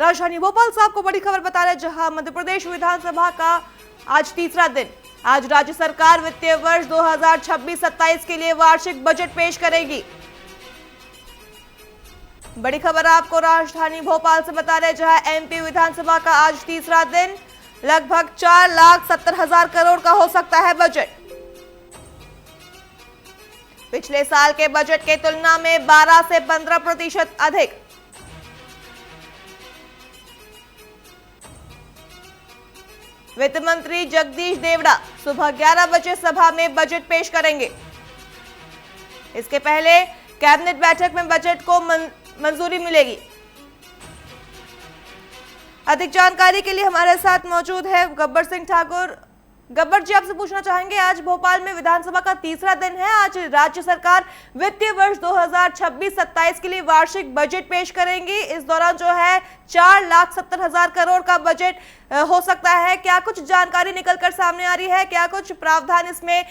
राजधानी भोपाल से आपको बड़ी खबर बता रहे, जहां मध्य प्रदेश विधानसभा का आज तीसरा दिन। आज राज्य सरकार वित्तीय वर्ष 2026-27 के लिए वार्षिक बजट पेश करेगी। बड़ी खबर आपको राजधानी भोपाल से बता रहे, जहां एमपी विधानसभा का आज तीसरा दिन। लगभग 4,70,000 करोड़ का हो सकता है बजट। पिछले साल के बजट के तुलना में 12 से 15% अधिक। वित्त मंत्री जगदीश देवड़ा सुबह 11 बजे सभा में बजट पेश करेंगे। इसके पहले कैबिनेट बैठक में बजट को मंजूरी मिलेगी। अधिक जानकारी के लिए हमारे साथ मौजूद है गब्बर सिंह ठाकुर। गब्बर जी, आपसे पूछना चाहेंगे, आज भोपाल में विधानसभा का तीसरा दिन है। आज राज्य सरकार वित्तीय वर्ष 2026-27 के लिए वार्षिक बजट पेश करेंगी। इस दौरान जो है 4,70,000 करोड़ का बजट हो सकता है। क्या कुछ जानकारी निकलकर सामने आ रही है? क्या कुछ प्रावधान इसमें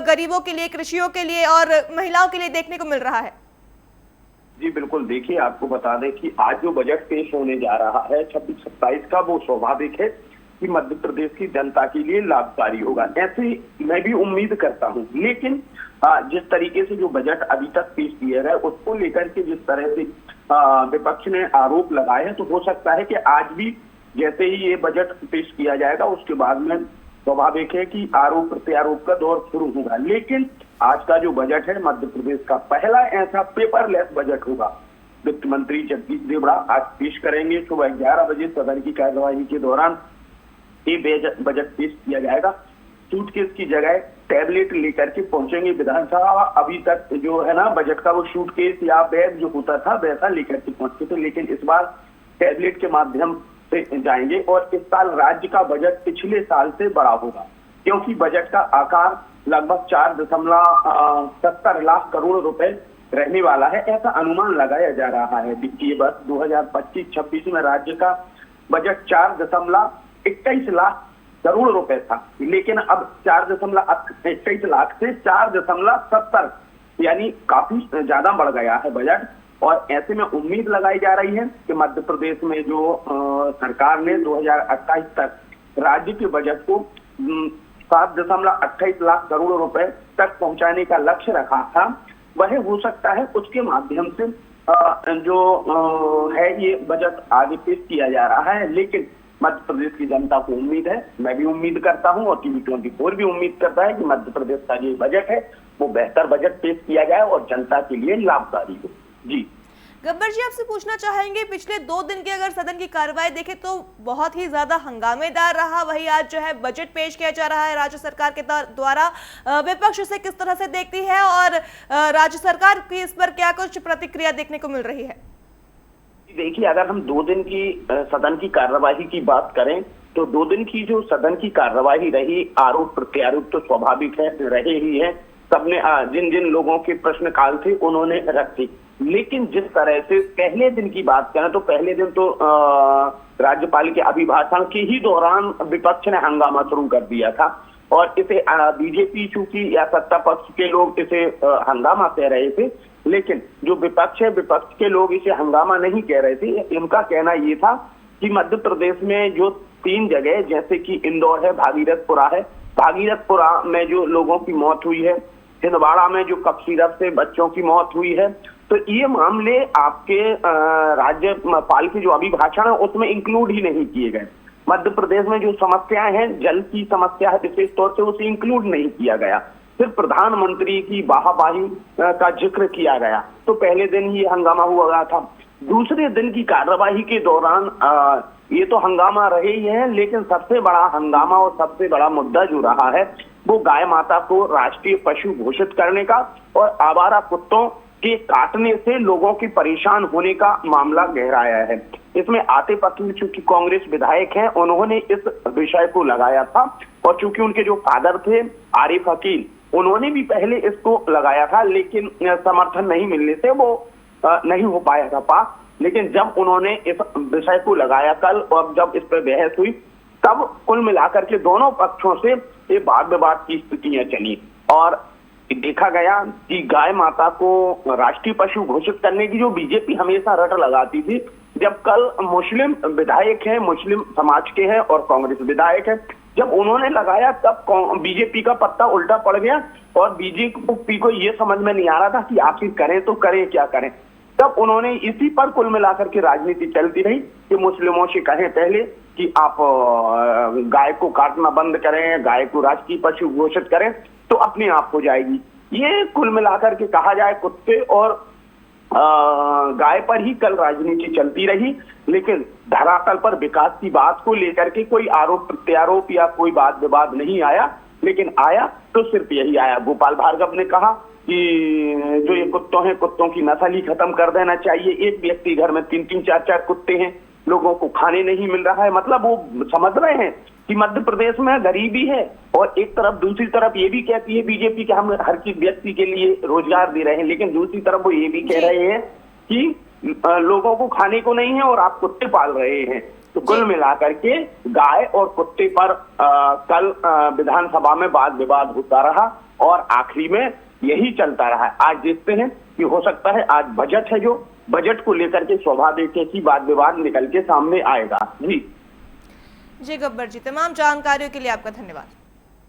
गरीबों के लिए, कृषियों के लिए और महिलाओं के लिए देखने को मिल रहा है? जी बिल्कुल, देखिए आपको बता दें कि आज जो बजट पेश होने जा रहा है 26-27 का, वो स्वाभाविक है कि मध्य प्रदेश की जनता के लिए लाभकारी होगा, ऐसे मैं भी उम्मीद करता हूं। लेकिन जिस तरीके से जो बजट अभी तक पेश किया गया उसको लेकर के जिस तरह से विपक्ष ने आरोप लगाए हैं, तो हो सकता है कि आज भी जैसे ही ये बजट पेश किया जाएगा उसके बाद में स्वाभाविक है कि आरोप प्रत्यारोप का दौर शुरू होगा। लेकिन आज का जो बजट है मध्य प्रदेश का पहला ऐसा पेपरलेस बजट होगा। वित्त मंत्री जगदीश देवड़ा आज पेश करेंगे। सुबह 11 बजे सदन की कार्यवाही के दौरान ये बजट पेश किया जाएगा। सूटकेस की जगह टैबलेट लेकर के पहुंचेंगे विधानसभा। अभी तक जो है ना बजट का वो सूटकेस या बैग जो होता था वैसा लेकर के पहुंचते थे, लेकिन इस बार टैबलेट के माध्यम से जाएंगे। और इस साल राज्य का बजट पिछले साल से बड़ा होगा, क्योंकि बजट का आकार लगभग 4.70 लाख करोड़ रुपए रहने वाला है, ऐसा अनुमान लगाया जा रहा है। वित्तीय वर्ष 2025-26 में राज्य का बजट 4.21 लाख करोड़ रुपए था, लेकिन अब 4.21 लाख से 4.70 यानी काफी ज्यादा बढ़ गया है बजट। और ऐसे में उम्मीद लगाई जा रही है कि मध्य प्रदेश में जो सरकार ने 2028 तक राज्य के बजट को 7.28 लाख करोड़ रुपए तक पहुंचाने का लक्ष्य रखा था, वह हो सकता है उसके माध्यम से जो है ये बजट आगे पेश किया जा रहा है। लेकिन मध्य प्रदेश की जनता को उम्मीद है, मैं भी उम्मीद करता हूं और टीवी 24 भी उम्मीद करता है कि मध्य प्रदेश का जो बजट है वो बेहतर बजट पेश किया जाए और जनता के लिए लाभकारी हो। जी गब्बर जी, आपसे पूछना चाहेंगे, पिछले 2 दिन की अगर सदन की कार्रवाई देखें तो बहुत ही ज्यादा हंगामेदार रहा। वही आज जो है बजट पेश किया जा रहा है राज्य सरकार के द्वारा। विपक्ष इसे किस तरह से देखती है और राज्य सरकार की इस पर क्या कुछ प्रतिक्रिया देखने को मिल रही है? देखिए, अगर हम 2 दिन की सदन की कार्यवाही की बात करें तो 2 दिन की जो सदन की कार्यवाही रही, आरोप प्रत्यारोप तो स्वाभाविक है, रहे ही है। सबने जिन जिन लोगों के प्रश्न काल थे उन्होंने रखे। लेकिन जिस तरह से पहले दिन की बात करें तो पहले दिन तो राज्यपाल के अभिभाषण के ही दौरान विपक्ष ने हंगामा शुरू कर दिया था और इसे बीजेपी चूंकि या सत्ता पक्ष के लोग इसे हंगामा कह रहे थे, लेकिन जो विपक्ष है, विपक्ष के लोग इसे हंगामा नहीं कह रहे थे। इनका कहना ये था कि मध्य प्रदेश में जो 3 जगह जैसे कि इंदौर है, भागीरथपुरा है, भागीरथपुरा में जो लोगों की मौत हुई है, छिंदवाड़ा में जो कफ सिरप से बच्चों की मौत हुई है, तो ये मामले आपके राज्यपाल के जो अभिभाषण है उसमें इंक्लूड ही नहीं किए गए। मध्य प्रदेश में जो समस्याएं हैं, जल की समस्या है विशेष तौर से, उसे इंक्लूड नहीं किया गया। सिर्फ प्रधानमंत्री की वाहवाही का जिक्र किया गया, तो पहले दिन ही हंगामा हुआ था। दूसरे दिन की कार्यवाही के दौरान ये तो हंगामा रहे ही है, लेकिन सबसे बड़ा हंगामा और सबसे बड़ा मुद्दा जो रहा है वो गाय माता को राष्ट्रीय पशु घोषित करने का और आवारा कुत्तों के काटने से लोगों के परेशान होने का मामला गहराया है। इसमें आतिफ अकील चूंकि कांग्रेस विधायक हैं, उन्होंने इस विषय को लगाया था और चूंकि उनके जो फादर थे आरिफ अकील, उन्होंने भी पहले इसको लगाया था, लेकिन समर्थन नहीं मिलने से वो नहीं हो पाया था पास। लेकिन जब उन्होंने इस विषय को लगाया कल और जब इस पर बहस हुई, तब कुल मिलाकर के दोनों पक्षों से ये वाद विवाद की स्थितियां चली और देखा गया कि गाय माता को राष्ट्रीय पशु घोषित करने की जो बीजेपी हमेशा रट लगाती थी, जब कल मुस्लिम विधायक हैं, मुस्लिम समाज के हैं और कांग्रेस विधायक है, जब उन्होंने लगाया तब बीजेपी का पत्ता उल्टा पड़ गया और बीजेपी को ये समझ में नहीं आ रहा था कि आखिर करें तो करें क्या करें। तब उन्होंने इसी पर कुल मिलाकर के राजनीति चलती रही कि मुस्लिमों से कहें पहले कि आप गाय को काटना बंद करें, गाय को राष्ट्रीय पशु घोषित करें तो अपने आप हो जाएगी। ये कुल मिलाकर के कहा जाए कुत्ते और गाय पर ही कल राजनीति चलती रही, लेकिन धरातल पर विकास की बात को लेकर के कोई आरोप प्रत्यारोप या कोई वाद विवाद नहीं आया। लेकिन आया तो सिर्फ यही आया, गोपाल भार्गव ने कहा कि जो ये कुत्तों हैं, कुत्तों की नस्ल ही खत्म कर देना चाहिए। एक व्यक्ति घर में 3-3, 4-4 कुत्ते हैं, लोगों को खाने नहीं मिल रहा है। मतलब वो समझ रहे हैं कि मध्य प्रदेश में गरीबी है और एक तरफ दूसरी तरफ ये भी कहती है बीजेपी कि हम हर किसी व्यक्ति के लिए रोजगार दे रहे हैं, लेकिन दूसरी तरफ वो ये भी कह रहे हैं कि लोगों को खाने को नहीं है और आप कुत्ते पाल रहे हैं। तो कुल मिलाकर के गाय और कुत्ते पर कल विधानसभा में वाद विवाद होता रहा और आखिरी में यही चलता रहा। आज देखते हैं कि हो सकता है आज बजट है, जो बजट को लेकर के स्वाभाविक है कि वाद विवाद निकल के सामने आएगा। जी गब्बर जी, तमाम जानकारियों के लिए आपका धन्यवाद।